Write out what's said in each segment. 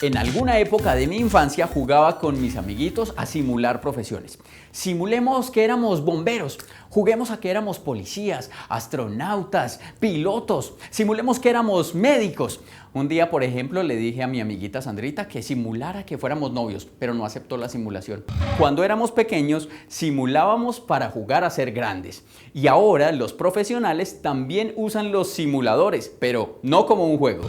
En alguna época de mi infancia jugaba con mis amiguitos a simular profesiones. Simulemos que éramos bomberos, juguemos a que éramos policías, astronautas, pilotos, simulemos que éramos médicos. Un día, por ejemplo, le dije a mi amiguita Sandrita que simulara que fuéramos novios, pero no aceptó la simulación. Cuando éramos pequeños, simulábamos para jugar a ser grandes. Y ahora los profesionales también usan los simuladores, pero no como un juego.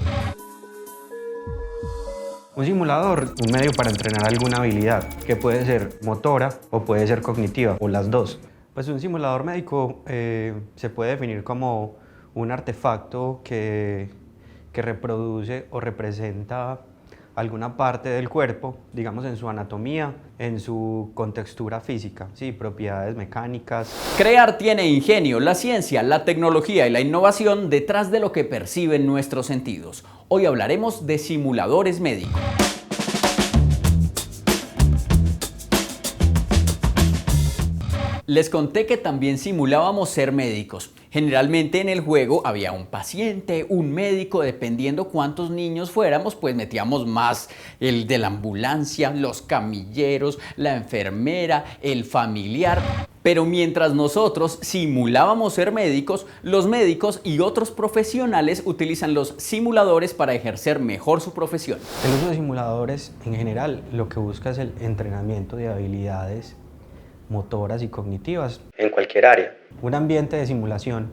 Un simulador, un medio para entrenar alguna habilidad, que puede ser motora o puede ser cognitiva, o las dos. Pues un simulador médico se puede definir como un artefacto que reproduce o representa alguna parte del cuerpo, digamos en su anatomía, en su contextura física, sí, propiedades mecánicas. Crear tiene ingenio, la ciencia, la tecnología y la innovación detrás de lo que perciben nuestros sentidos. Hoy hablaremos de simuladores médicos. Les conté que también simulábamos ser médicos. Generalmente en el juego había un paciente, un médico, dependiendo cuántos niños fuéramos, pues metíamos más el de la ambulancia, los camilleros, la enfermera, el familiar. Pero mientras nosotros simulábamos ser médicos, los médicos y otros profesionales utilizan los simuladores para ejercer mejor su profesión. El uso de simuladores en general lo que busca es el entrenamiento de habilidades motoras y cognitivas en cualquier área. Un ambiente de simulación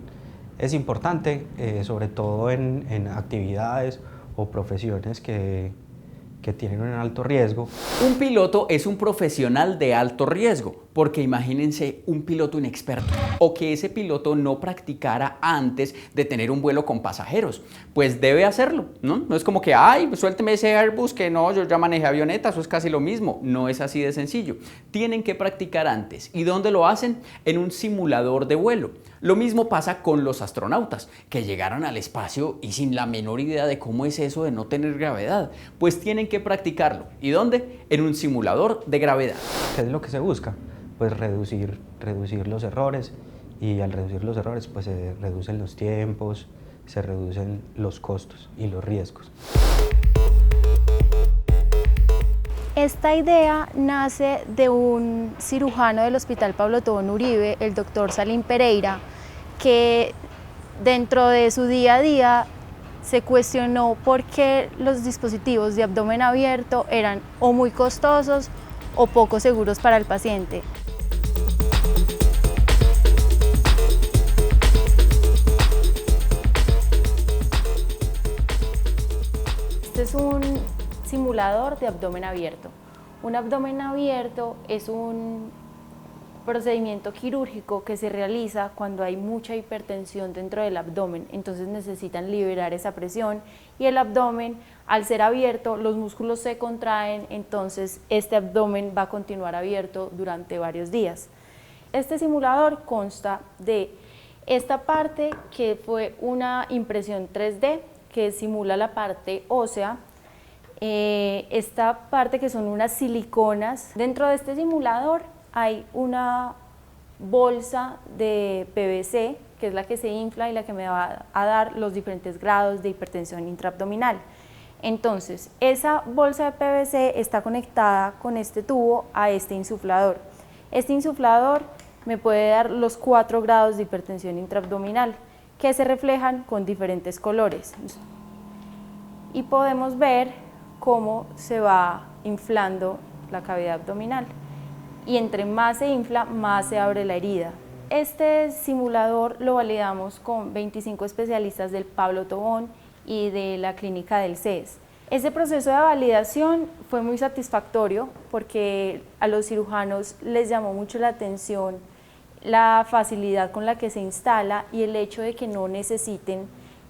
es importante, sobre todo en actividades o profesiones que tienen un alto riesgo. Un piloto es un profesional de alto riesgo, porque imagínense un piloto inexperto o que ese piloto no practicara antes de tener un vuelo con pasajeros. Pues debe hacerlo, ¿no? No es como que, ay, suélteme ese Airbus que no, yo ya manejé avioneta, eso es casi lo mismo. No es así de sencillo. Tienen que practicar antes. ¿Y dónde lo hacen? En un simulador de vuelo. Lo mismo pasa con los astronautas, que llegaron al espacio y sin la menor idea de cómo es eso de no tener gravedad. Pues tienen que practicarlo. ¿Y dónde? En un simulador de gravedad. ¿Qué es lo que se busca? Pues reducir los errores, y al reducir los errores pues se reducen los tiempos, se reducen los costos y los riesgos. Esta idea nace de un cirujano del Hospital Pablo Tobón Uribe, el doctor Salim Pereira, que dentro de su día a día se cuestionó por qué los dispositivos de abdomen abierto eran o muy costosos o poco seguros para el paciente. Este es un simulador de abdomen abierto. Un abdomen abierto es un procedimiento quirúrgico que se realiza cuando hay mucha hipertensión dentro del abdomen, entonces necesitan liberar esa presión y el abdomen, al ser abierto, los músculos se contraen, entonces este abdomen va a continuar abierto durante varios días. Este simulador consta de esta parte que fue una impresión 3D que simula la parte ósea, esta parte que son unas siliconas. Dentro de este simulador hay una bolsa de PVC, que es la que se infla y la que me va a dar los diferentes grados de hipertensión intraabdominal. Entonces, esa bolsa de PVC está conectada con este tubo a este insuflador. Este insuflador me puede dar los 4 grados de hipertensión intraabdominal, que se reflejan con diferentes colores. Y podemos ver cómo se va inflando la cavidad abdominal. Y entre más se infla, más se abre la herida. Este simulador lo validamos con 25 especialistas del Pablo Tobón y de la clínica del CES. Ese proceso de validación fue muy satisfactorio porque a los cirujanos les llamó mucho la atención la facilidad con la que se instala y el hecho de que no necesiten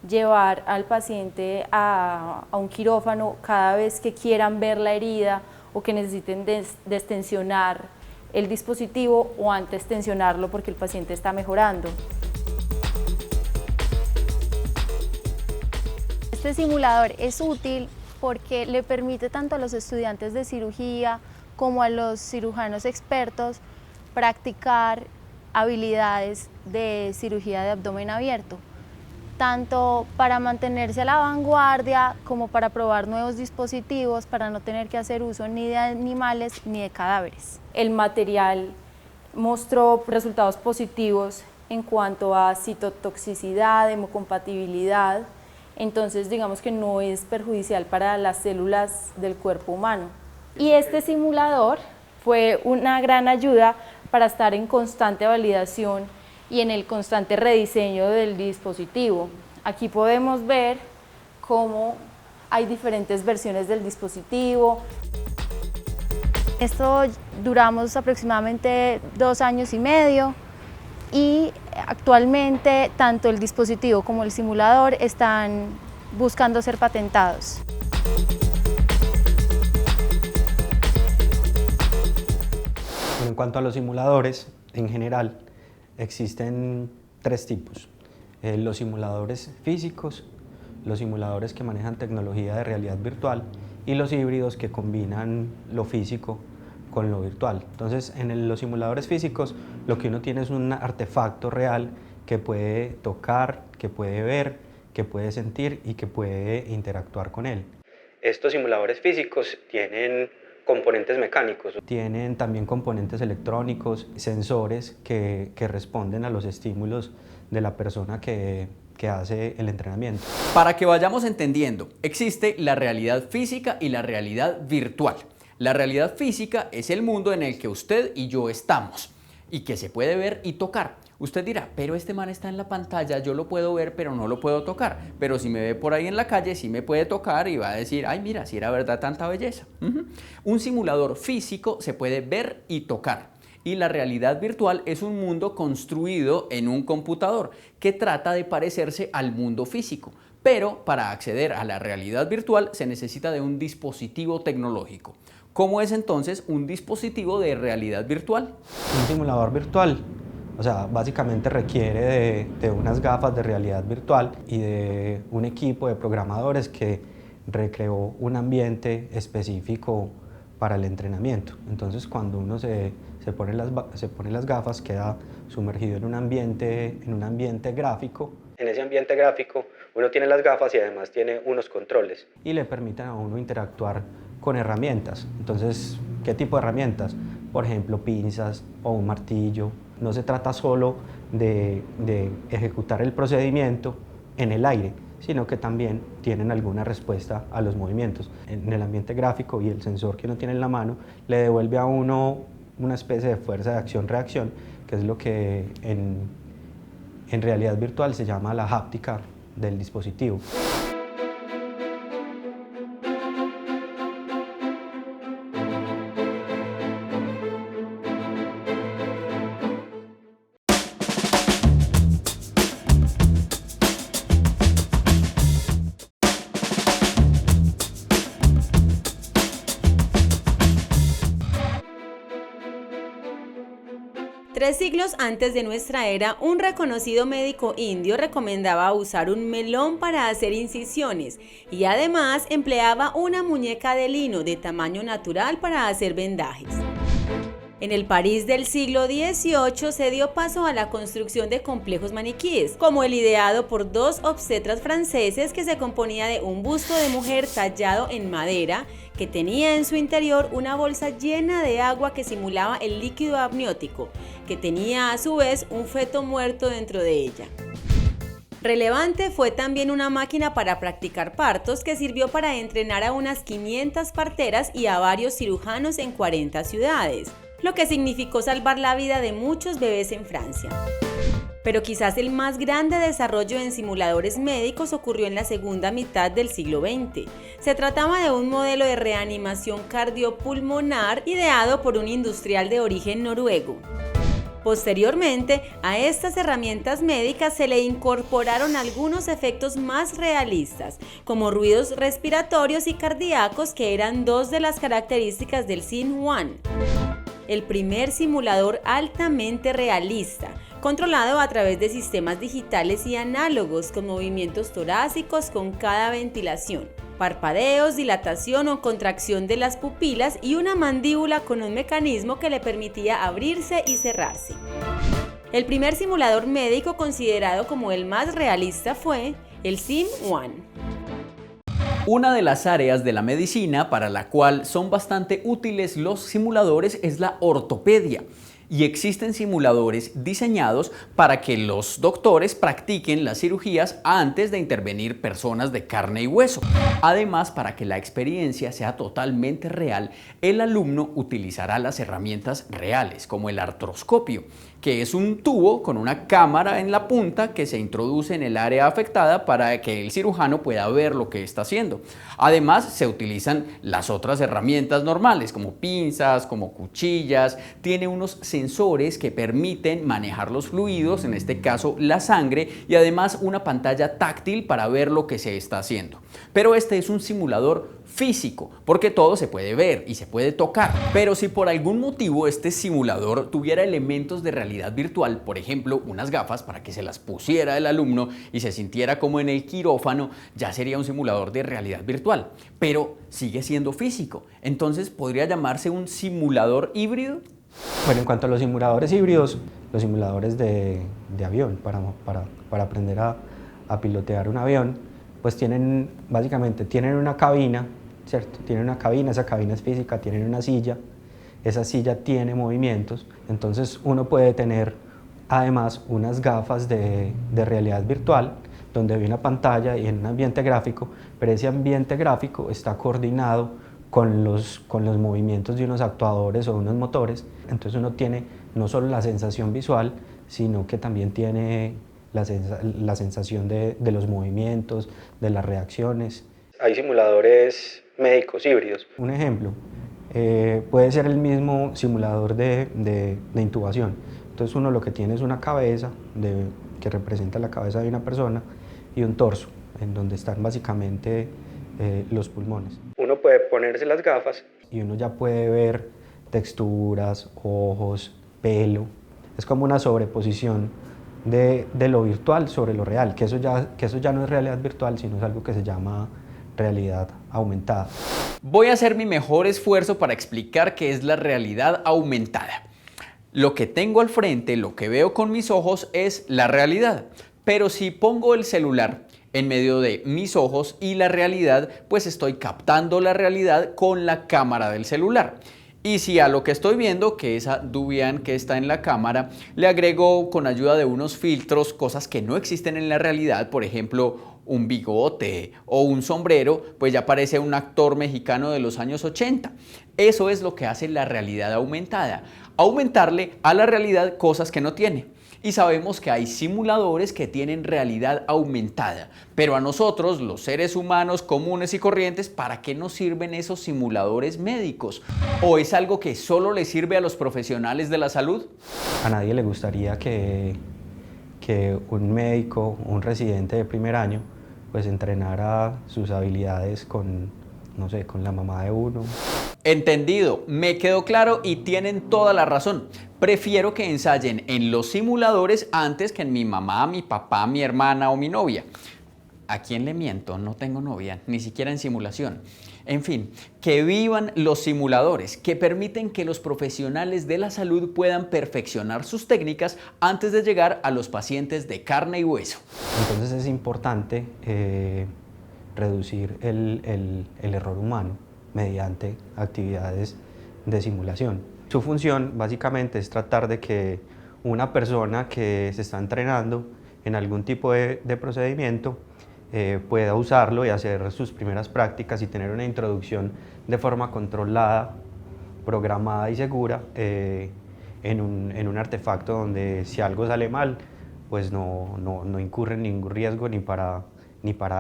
llevar al paciente a un quirófano cada vez que quieran ver la herida o que necesiten destensionar el dispositivo o antes tensionarlo porque el paciente está mejorando. Este simulador es útil porque le permite tanto a los estudiantes de cirugía como a los cirujanos expertos practicar habilidades de cirugía de abdomen abierto. tanto para mantenerse a la vanguardia como para probar nuevos dispositivos, para no tener que hacer uso ni de animales ni de cadáveres. El material mostró resultados positivos en cuanto a citotoxicidad, hemocompatibilidad, entonces digamos que no es perjudicial para las células del cuerpo humano. Y este simulador fue una gran ayuda para estar en constante validación y en el constante rediseño del dispositivo. Aquí podemos ver cómo hay diferentes versiones del dispositivo. Esto duramos aproximadamente 2 años y medio y actualmente tanto el dispositivo como el simulador están buscando ser patentados. En cuanto a los simuladores, en general, existen 3 tipos. Los simuladores físicos, los simuladores que manejan tecnología de realidad virtual y los híbridos que combinan lo físico con lo virtual. Entonces, en los simuladores físicos, lo que uno tiene es un artefacto real que puede tocar, que puede ver, que puede sentir y que puede interactuar con él. Estos simuladores físicos tienen componentes mecánicos, tienen también componentes electrónicos, sensores que responden a los estímulos de la persona que hace el entrenamiento. Para que vayamos entendiendo, existe la realidad física y la realidad virtual. La realidad física es el mundo en el que usted y yo estamos y que se puede ver y tocar. Usted dirá, pero este man está en la pantalla, yo lo puedo ver, pero no lo puedo tocar. Pero si me ve por ahí en la calle, sí me puede tocar y va a decir, ay, mira, si era verdad tanta belleza. Un simulador físico se puede ver y tocar. Y la realidad virtual es un mundo construido en un computador que trata de parecerse al mundo físico. Pero para acceder a la realidad virtual se necesita de un dispositivo tecnológico. ¿Cómo es entonces un dispositivo de realidad virtual? Un simulador virtual, o sea, básicamente requiere de unas gafas de realidad virtual y de un equipo de programadores que recreó un ambiente específico para el entrenamiento. Entonces, cuando uno se pone las gafas, queda sumergido en un ambiente gráfico. En ese ambiente gráfico uno tiene las gafas y además tiene unos controles y le permiten a uno interactuar con herramientas. Entonces, ¿qué tipo de herramientas? Por ejemplo, pinzas o un martillo. No se trata solo de ejecutar el procedimiento en el aire, sino que también tienen alguna respuesta a los movimientos. En el ambiente gráfico y el sensor que uno tiene en la mano le devuelve a uno una especie de fuerza de acción-reacción, que es lo que en realidad virtual se llama la háptica del dispositivo. Tres siglos antes de nuestra era, un reconocido médico indio recomendaba usar un melón para hacer incisiones y además empleaba una muñeca de lino de tamaño natural para hacer vendajes. En el París del siglo XVIII se dio paso a la construcción de complejos maniquíes, como el ideado por 2 obstetras franceses que se componía de un busto de mujer tallado en madera que tenía en su interior una bolsa llena de agua que simulaba el líquido amniótico, que tenía a su vez un feto muerto dentro de ella. Relevante fue también una máquina para practicar partos que sirvió para entrenar a unas 500 parteras y a varios cirujanos en 40 ciudades, lo que significó salvar la vida de muchos bebés en Francia. Pero quizás el más grande desarrollo en simuladores médicos ocurrió en la segunda mitad del siglo XX. Se trataba de un modelo de reanimación cardiopulmonar ideado por un industrial de origen noruego. Posteriormente, a estas herramientas médicas se le incorporaron algunos efectos más realistas, como ruidos respiratorios y cardíacos, que eran 2 de las características del SIN-1, el primer simulador altamente realista, controlado a través de sistemas digitales y análogos con movimientos torácicos con cada ventilación, parpadeos, dilatación o contracción de las pupilas y una mandíbula con un mecanismo que le permitía abrirse y cerrarse. El primer simulador médico considerado como el más realista fue el SimOne. Una de las áreas de la medicina para la cual son bastante útiles los simuladores es la ortopedia. Y existen simuladores diseñados para que los doctores practiquen las cirugías antes de intervenir personas de carne y hueso. Además, para que la experiencia sea totalmente real, el alumno utilizará las herramientas reales, como el artroscopio, que es un tubo con una cámara en la punta que se introduce en el área afectada para que el cirujano pueda ver lo que está haciendo. Además, se utilizan las otras herramientas normales, como pinzas, como cuchillas. Tiene unos sensores que permiten manejar los fluidos, en este caso la sangre, y además una pantalla táctil para ver lo que se está haciendo. Pero este es un simulador físico, porque todo se puede ver y se puede tocar. Pero si por algún motivo este simulador tuviera elementos de realidad virtual, por ejemplo, unas gafas para que se las pusiera el alumno y se sintiera como en el quirófano, ya sería un simulador de realidad virtual, pero sigue siendo físico. Entonces, ¿podría llamarse un simulador híbrido? Bueno, en cuanto a los simuladores híbridos, los simuladores de avión, para aprender a pilotear un avión, pues básicamente tienen una cabina, ¿cierto? Tienen una cabina, esa cabina es física, tienen una silla, esa silla tiene movimientos, entonces uno puede tener además unas gafas de realidad virtual, donde hay una pantalla y en un ambiente gráfico, pero ese ambiente gráfico está coordinado con los movimientos de unos actuadores o unos motores, entonces uno tiene no solo la sensación visual, sino que también tiene la sensación de los movimientos, de las reacciones. Hay simuladores médicos híbridos. Un ejemplo, puede ser el mismo simulador de intubación. Entonces uno lo que tiene es una cabeza que representa la cabeza de una persona y un torso, en donde están básicamente los pulmones. Uno puede ponerse las gafas y uno ya puede ver texturas, ojos, pelo. Es como una sobreposición de lo virtual sobre lo real, que eso ya no es realidad virtual, sino es algo que se llama realidad aumentada. Voy a hacer mi mejor esfuerzo para explicar qué es la realidad aumentada. Lo que tengo al frente, lo que veo con mis ojos es la realidad, pero si pongo el celular en medio de mis ojos y la realidad, pues estoy captando la realidad con la cámara del celular. Y si a lo que estoy viendo, que esa Debian que está en la cámara, le agrego con ayuda de unos filtros cosas que no existen en la realidad, por ejemplo, un bigote o un sombrero, pues ya parece un actor mexicano de los años 80. Eso es lo que hace la realidad aumentada, aumentarle a la realidad cosas que no tiene. Y sabemos que hay simuladores que tienen realidad aumentada, pero a nosotros, los seres humanos comunes y corrientes, ¿para qué nos sirven esos simuladores médicos? ¿O es algo que solo le sirve a los profesionales de la salud? A nadie le gustaría que un médico, un residente de primer año, pues entrenara sus habilidades con, no sé, con la mamá de uno. Entendido, me quedó claro y tienen toda la razón. Prefiero que ensayen en los simuladores antes que en mi mamá, mi papá, mi hermana o mi novia. ¿A quién le miento? No tengo novia, ni siquiera en simulación. En fin, que vivan los simuladores, que permiten que los profesionales de la salud puedan perfeccionar sus técnicas antes de llegar a los pacientes de carne y hueso. Entonces es importante reducir el error humano mediante actividades de simulación. Su función básicamente es tratar de que una persona que se está entrenando en algún tipo de procedimiento pueda usarlo y hacer sus primeras prácticas y tener una introducción de forma controlada, programada y segura en un artefacto donde si algo sale mal, pues no incurre en ningún riesgo ni para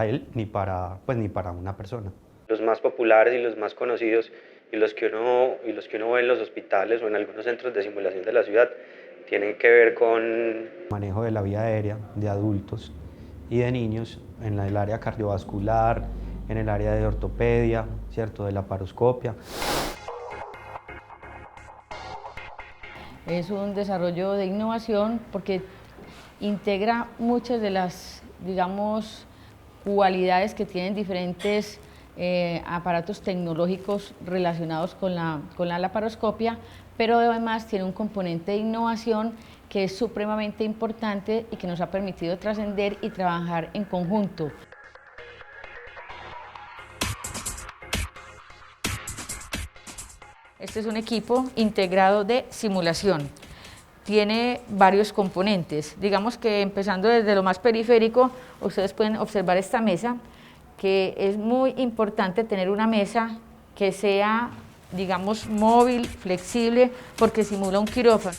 él ni para una persona. Los más populares y los más conocidos y los que uno ve en los hospitales o en algunos centros de simulación de la ciudad tienen que ver con manejo de la vía aérea de adultos y de niños en el área cardiovascular, en el área de ortopedia, ¿cierto? De la laparoscopia. Es un desarrollo de innovación porque integra muchas de las, digamos, cualidades que tienen diferentes aparatos tecnológicos relacionados con la laparoscopia, pero además tiene un componente de innovación que es supremamente importante y que nos ha permitido trascender y trabajar en conjunto. Este es un equipo integrado de simulación. Tiene varios componentes. Digamos que empezando desde lo más periférico, ustedes pueden observar esta mesa, que es muy importante tener una mesa que sea, digamos, móvil, flexible, porque simula un quirófano.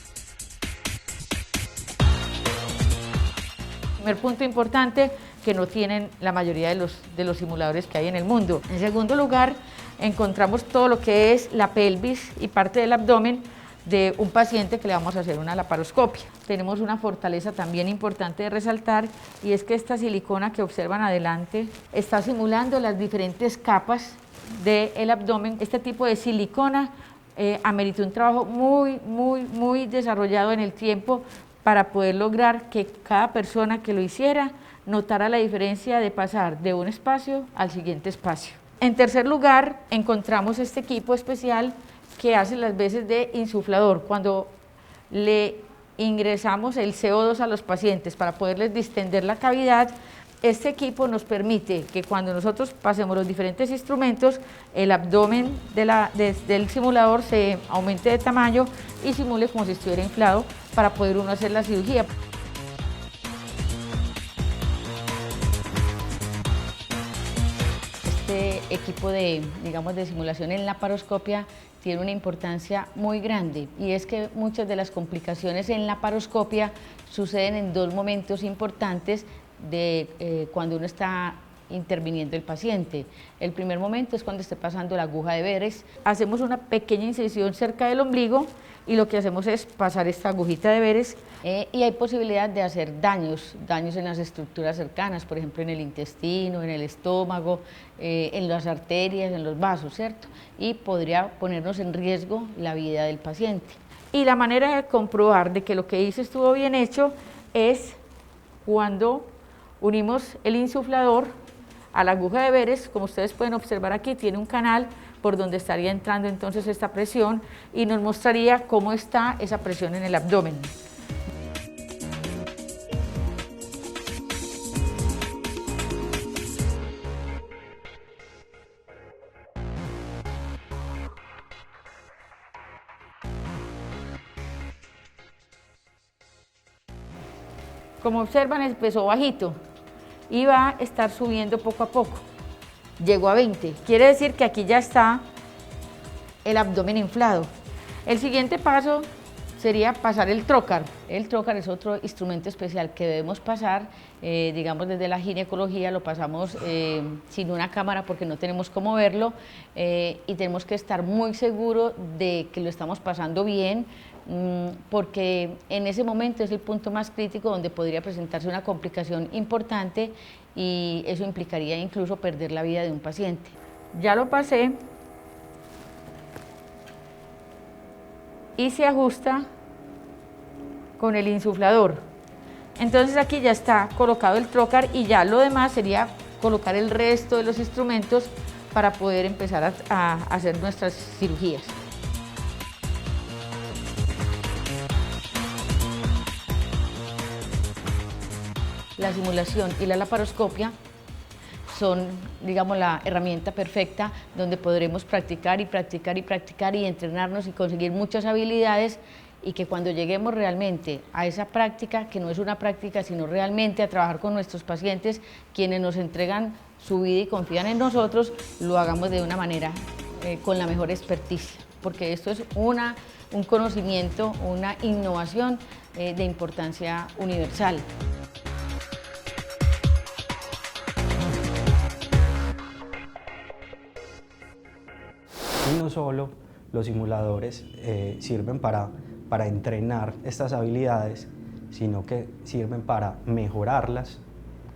Primer punto importante, que no tienen la mayoría de los simuladores que hay en el mundo. En segundo lugar, encontramos todo lo que es la pelvis y parte del abdomen de un paciente que le vamos a hacer una laparoscopia. Tenemos una fortaleza también importante de resaltar, y es que esta silicona que observan adelante está simulando las diferentes capas del abdomen. Este tipo de silicona ameritó un trabajo muy desarrollado en el tiempo para poder lograr que cada persona que lo hiciera notara la diferencia de pasar de un espacio al siguiente espacio. En tercer lugar, encontramos este equipo especial que hace las veces de insuflador. Cuando le ingresamos el CO2 a los pacientes para poderles distender la cavidad, este equipo nos permite que cuando nosotros pasemos los diferentes instrumentos, el abdomen del simulador se aumente de tamaño y simule como si estuviera inflado para poder uno hacer la cirugía. Este equipo de simulación en laparoscopia tiene una importancia muy grande, y es que muchas de las complicaciones en laparoscopia suceden en dos momentos importantes de cuando uno está interviniendo el paciente. El primer momento es cuando esté pasando la aguja de Beres. Hacemos una pequeña incisión cerca del ombligo y lo que hacemos es pasar esta agujita de Beres y hay posibilidad de hacer daños en las estructuras cercanas, por ejemplo en el intestino, en el estómago, en las arterias, en los vasos, ¿cierto? Y podría ponernos en riesgo la vida del paciente. Y la manera de comprobar de que lo que hice estuvo bien hecho es cuando unimos el insuflador a la aguja de Beres. Como ustedes pueden observar aquí, tiene un canal por donde estaría entrando entonces esta presión y nos mostraría cómo está esa presión en el abdomen. Como observan, empezó bajito y va a estar subiendo poco a poco. Llegó a 20, quiere decir que aquí ya está el abdomen inflado. El siguiente paso sería pasar el trocar. El trocar es otro instrumento especial que debemos pasar, digamos desde la ginecología lo pasamos sin una cámara porque no tenemos cómo verlo y tenemos que estar muy seguros de que lo estamos pasando bien, porque en ese momento es el punto más crítico donde podría presentarse una complicación importante y eso implicaría incluso perder la vida de un paciente. Ya lo pasé y se ajusta con el insuflador. Entonces aquí ya está colocado el trocar y ya lo demás sería colocar el resto de los instrumentos para poder empezar a hacer nuestras cirugías. La simulación y la laparoscopia son, digamos, la herramienta perfecta donde podremos practicar y practicar y practicar y entrenarnos y conseguir muchas habilidades, y que cuando lleguemos realmente a esa práctica, que no es una práctica sino realmente a trabajar con nuestros pacientes, quienes nos entregan su vida y confían en nosotros, lo hagamos de una manera con la mejor experticia, porque esto es un conocimiento, una innovación de importancia universal. Y no solo los simuladores sirven para entrenar estas habilidades, sino que sirven para mejorarlas,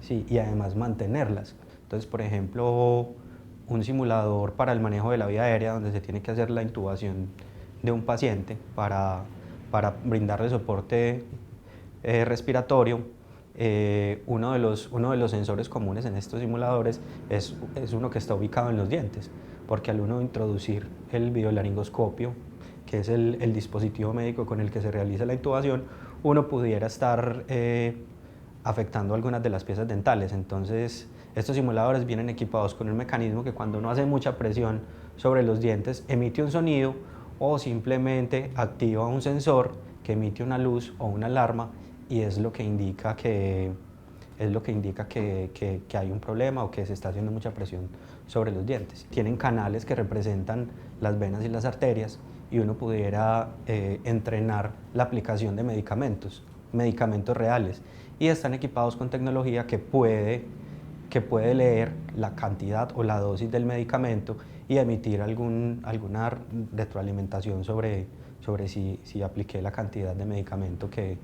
¿sí? Y además mantenerlas. Entonces, por ejemplo, un simulador para el manejo de la vía aérea, donde se tiene que hacer la intubación de un paciente para brindarle soporte respiratorio, uno de los sensores comunes en estos simuladores es uno que está ubicado en los dientes, porque al uno introducir el videolaringoscopio, que es el dispositivo médico con el que se realiza la intubación, uno pudiera estar afectando algunas de las piezas dentales. Entonces, estos simuladores vienen equipados con un mecanismo que cuando uno hace mucha presión sobre los dientes emite un sonido o simplemente activa un sensor que emite una luz o una alarma, y es lo que indica que hay un problema o que se está haciendo mucha presión sobre los dientes. Tienen canales que representan las venas y las arterias, y uno pudiera entrenar la aplicación de medicamentos reales, y están equipados con tecnología que puede leer la cantidad o la dosis del medicamento y emitir alguna retroalimentación sobre si apliqué la cantidad de medicamento que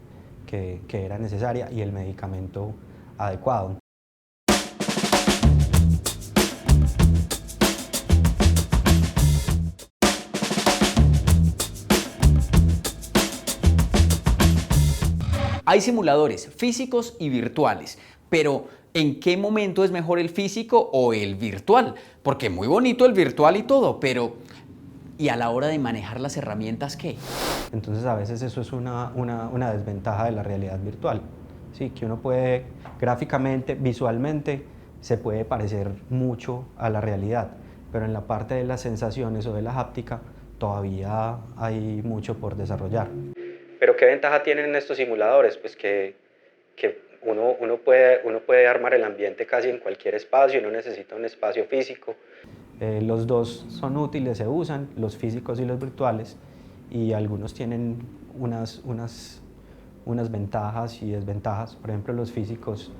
era necesaria y el medicamento adecuado. Hay simuladores físicos y virtuales, pero ¿en qué momento es mejor el físico o el virtual? Porque muy bonito el virtual y todo, pero ¿y a la hora de manejar las herramientas qué? Entonces a veces eso es una desventaja de la realidad virtual, ¿sí? Que uno puede gráficamente, visualmente, se puede parecer mucho a la realidad, pero en la parte de las sensaciones o de la háptica todavía hay mucho por desarrollar. ¿Pero qué ventaja tienen estos simuladores? Pues que uno puede armar el ambiente casi en cualquier espacio, no necesita un espacio físico. Los dos son útiles, se usan, los físicos y los virtuales, y algunos tienen unas ventajas y desventajas. Por ejemplo, los físicos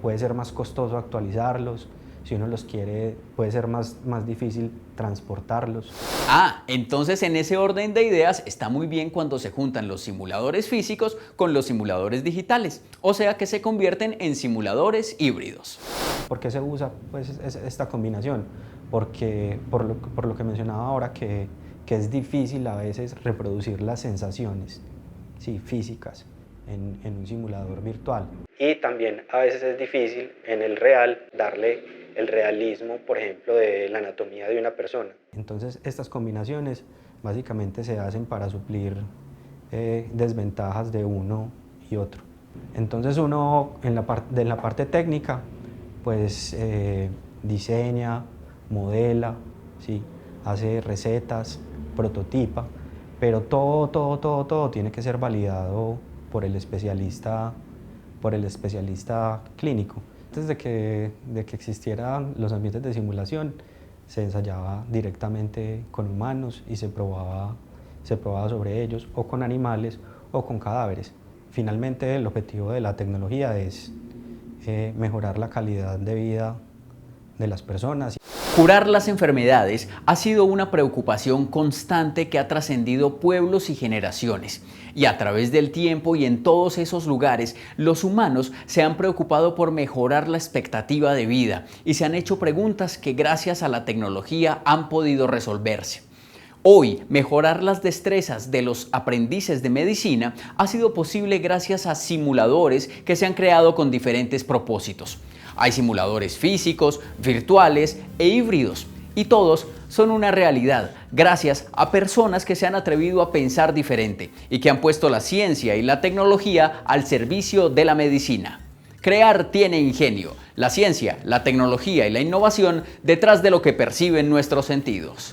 puede ser más costoso actualizarlos, si uno los quiere puede ser más difícil transportarlos. Entonces en ese orden de ideas está muy bien cuando se juntan los simuladores físicos con los simuladores digitales, o sea que se convierten en simuladores híbridos. ¿Por qué se usa pues esta combinación? Porque por lo que mencionaba ahora, que es difícil a veces reproducir las sensaciones, sí, físicas en un simulador virtual. Y también a veces es difícil en el real darle el realismo, por ejemplo, de la anatomía de una persona. Entonces estas combinaciones básicamente se hacen para suplir desventajas de uno y otro. Entonces uno en la parte técnica pues diseña, modela, ¿sí? Hace recetas, prototipa, pero todo tiene que ser validado por el especialista clínico. Antes de que existieran los ambientes de simulación, se ensayaba directamente con humanos y se probaba sobre ellos, o con animales o con cadáveres. Finalmente, el objetivo de la tecnología es mejorar la calidad de vida de las personas. Curar las enfermedades ha sido una preocupación constante que ha trascendido pueblos y generaciones. Y a través del tiempo y en todos esos lugares, los humanos se han preocupado por mejorar la expectativa de vida y se han hecho preguntas que gracias a la tecnología han podido resolverse. Hoy, mejorar las destrezas de los aprendices de medicina ha sido posible gracias a simuladores que se han creado con diferentes propósitos. Hay simuladores físicos, virtuales e híbridos, y todos son una realidad gracias a personas que se han atrevido a pensar diferente y que han puesto la ciencia y la tecnología al servicio de la medicina. Crear tiene ingenio, la ciencia, la tecnología y la innovación detrás de lo que perciben nuestros sentidos.